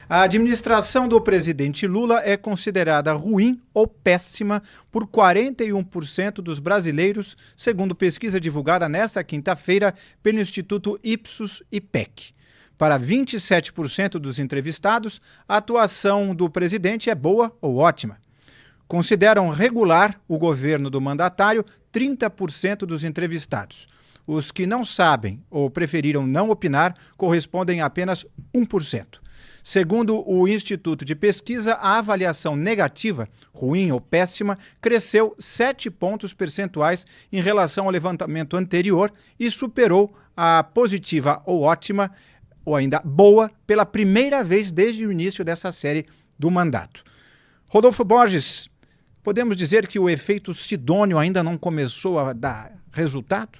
A administração do presidente Lula é considerada ruim ou péssima por 41% dos brasileiros, segundo pesquisa divulgada nesta quinta-feira pelo Instituto Ipsos-IPEC. Para 27% dos entrevistados, a atuação do presidente é boa ou ótima. Consideram regular o governo do mandatário 30% dos entrevistados. Os que não sabem ou preferiram não opinar correspondem a apenas 1%. Segundo o Instituto de Pesquisa, a avaliação negativa, ruim ou péssima, cresceu 7 pontos percentuais em relação ao levantamento anterior e superou a positiva ou ótima, ou ainda boa, pela primeira vez desde o início dessa série do mandato. Rodolfo Borges, podemos dizer que o efeito Sidônio ainda não começou a dar resultado?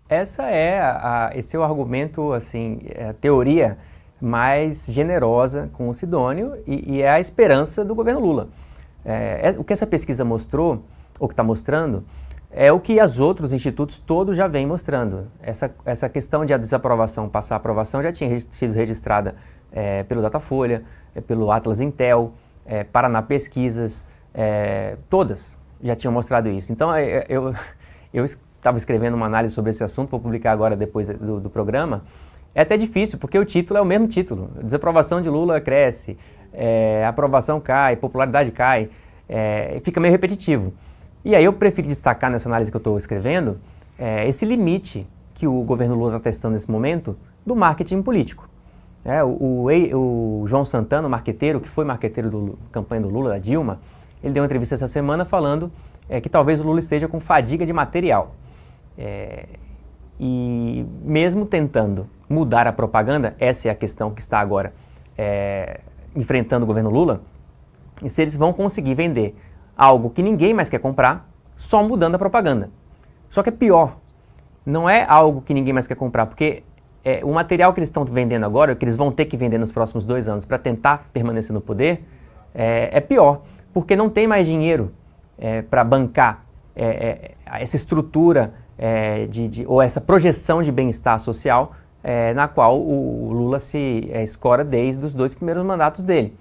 Esse é o argumento, assim, a teoria mais generosa com o Sidônio e é a esperança do governo Lula. O que essa pesquisa mostrou, ou que está mostrando, é o que os outros institutos todos já vêm mostrando. Essa questão de a desaprovação passar a aprovação já tinha sido registrada pelo Datafolha, pelo Atlas Intel, Paraná Pesquisas, todas já tinham mostrado isso. Então, eu estava escrevendo uma análise sobre esse assunto, vou publicar agora depois do programa. É até difícil, porque o título é o mesmo título. Desaprovação de Lula cresce, aprovação cai, popularidade cai, fica meio repetitivo. E aí eu preferi destacar nessa análise que eu estou escrevendo esse limite que o governo Lula está testando nesse momento do marketing político. O João Santana, o marqueteiro, que foi marqueteiro da campanha do Lula, da Dilma, ele deu uma entrevista essa semana falando que talvez o Lula esteja com fadiga de material. E mesmo tentando mudar a propaganda, essa é a questão que está agora enfrentando o governo Lula, e se eles vão conseguir vender algo que ninguém mais quer comprar, só mudando a propaganda. Só que é pior, não é algo que ninguém mais quer comprar, porque o material que eles estão vendendo agora, que eles vão ter que vender nos próximos 2 anos para tentar permanecer no poder, é pior, porque não tem mais dinheiro para bancar essa estrutura ou essa projeção de bem-estar social na qual o Lula se escora desde os 2 primeiros mandatos dele.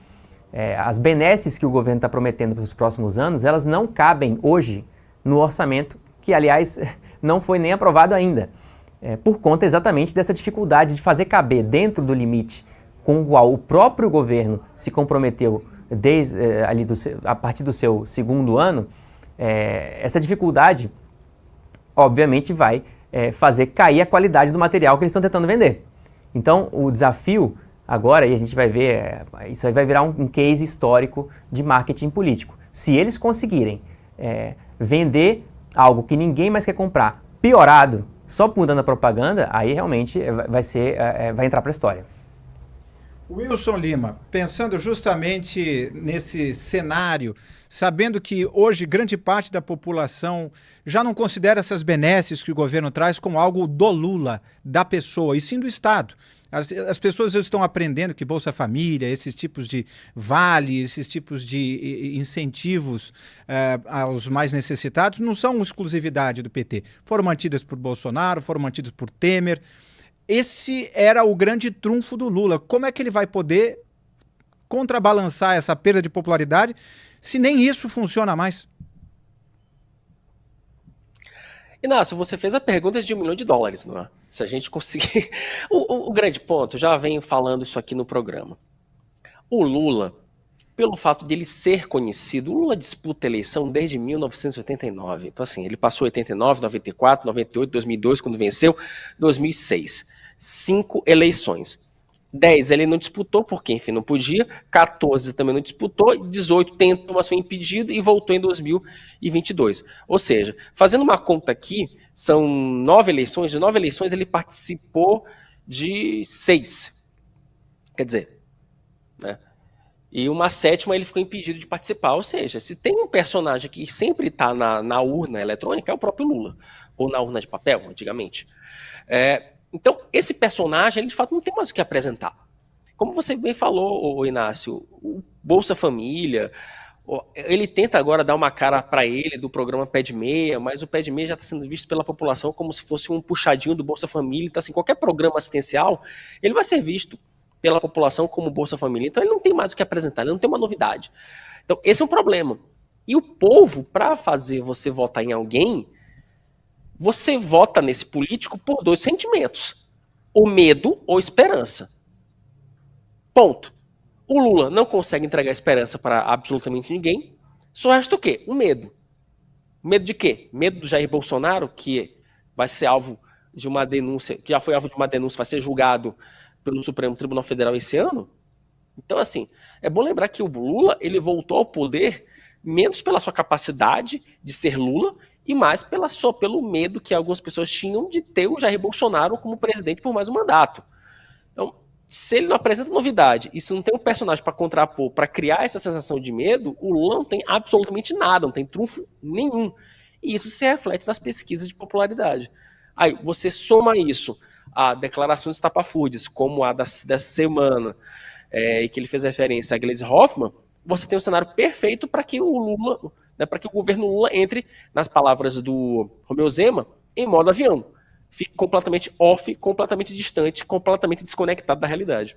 As benesses que o governo está prometendo para os próximos anos, elas não cabem hoje no orçamento, que aliás não foi nem aprovado ainda, por conta exatamente dessa dificuldade de fazer caber dentro do limite com o qual o próprio governo se comprometeu a partir do seu 2º ano. Essa dificuldade, obviamente, vai fazer cair a qualidade do material que eles estão tentando vender. Então, o desafio agora, e a gente vai ver, isso aí vai virar um case histórico de marketing político. Se eles conseguirem vender algo que ninguém mais quer comprar, piorado, só mudando a propaganda, aí realmente vai entrar para a história. Wilson Lima, pensando justamente nesse cenário, sabendo que hoje grande parte da população já não considera essas benesses que o governo traz como algo do Lula, da pessoa, e sim do Estado. As pessoas estão aprendendo que Bolsa Família, esses tipos de vale, esses tipos de incentivos aos mais necessitados não são exclusividade do PT. Foram mantidas por Bolsonaro, foram mantidas por Temer. Esse era o grande trunfo do Lula. Como é que ele vai poder contrabalançar essa perda de popularidade se nem isso funciona mais? Inácio, você fez a pergunta de $1 milhão, não é? Se a gente conseguir... O grande ponto, já venho falando isso aqui no programa. O Lula, pelo fato de ele ser conhecido, o Lula disputa a eleição desde 1989. Então, assim, ele passou 89, 94, 98, 2002, quando venceu, 2006. 5 eleições. 10 ele não disputou, porque, enfim, não podia. 14 também não disputou. 18 tentou, mas foi impedido e voltou em 2022. Ou seja, fazendo uma conta aqui, são 9 eleições. De 9 eleições ele participou de 6. Quer dizer, né? E uma 7ª ele ficou impedido de participar. Ou seja, se tem um personagem que sempre está na urna eletrônica, é o próprio Lula. Ou na urna de papel, antigamente. Então, esse personagem, ele de fato não tem mais o que apresentar. Como você bem falou, Inácio, o Bolsa Família, ele tenta agora dar uma cara para ele do programa Pé de Meia, mas o Pé de Meia já está sendo visto pela população como se fosse um puxadinho do Bolsa Família. Então, assim, qualquer programa assistencial, ele vai ser visto pela população como Bolsa Família. Então ele não tem mais o que apresentar, ele não tem uma novidade. Então esse é um problema. E o povo, para fazer você votar em alguém, você vota nesse político por 2 sentimentos: o medo ou esperança. Ponto. O Lula não consegue entregar esperança para absolutamente ninguém. Só resta o quê? O medo. Medo de quê? Medo do Jair Bolsonaro, que vai ser alvo de uma denúncia, que já foi alvo de uma denúncia, vai ser julgado pelo Supremo Tribunal Federal esse ano. Então, assim, é bom lembrar que o Lula, ele voltou ao poder menos pela sua capacidade de ser Lula e mais pelo medo que algumas pessoas tinham de ter o Jair Bolsonaro como presidente por mais um mandato. Então, se ele não apresenta novidade e se não tem um personagem para contrapor, para criar essa sensação de medo, o Lula não tem absolutamente nada, não tem trunfo nenhum. E isso se reflete nas pesquisas de popularidade. Aí você soma isso a declarações estapafúrdias, como a dessa semana, e que ele fez referência a Gleisi Hoffmann, você tem um cenário perfeito para que o Lula, né, para que o governo Lula entre, nas palavras do Romeu Zema, em modo avião. Fique completamente off, completamente distante, completamente desconectado da realidade.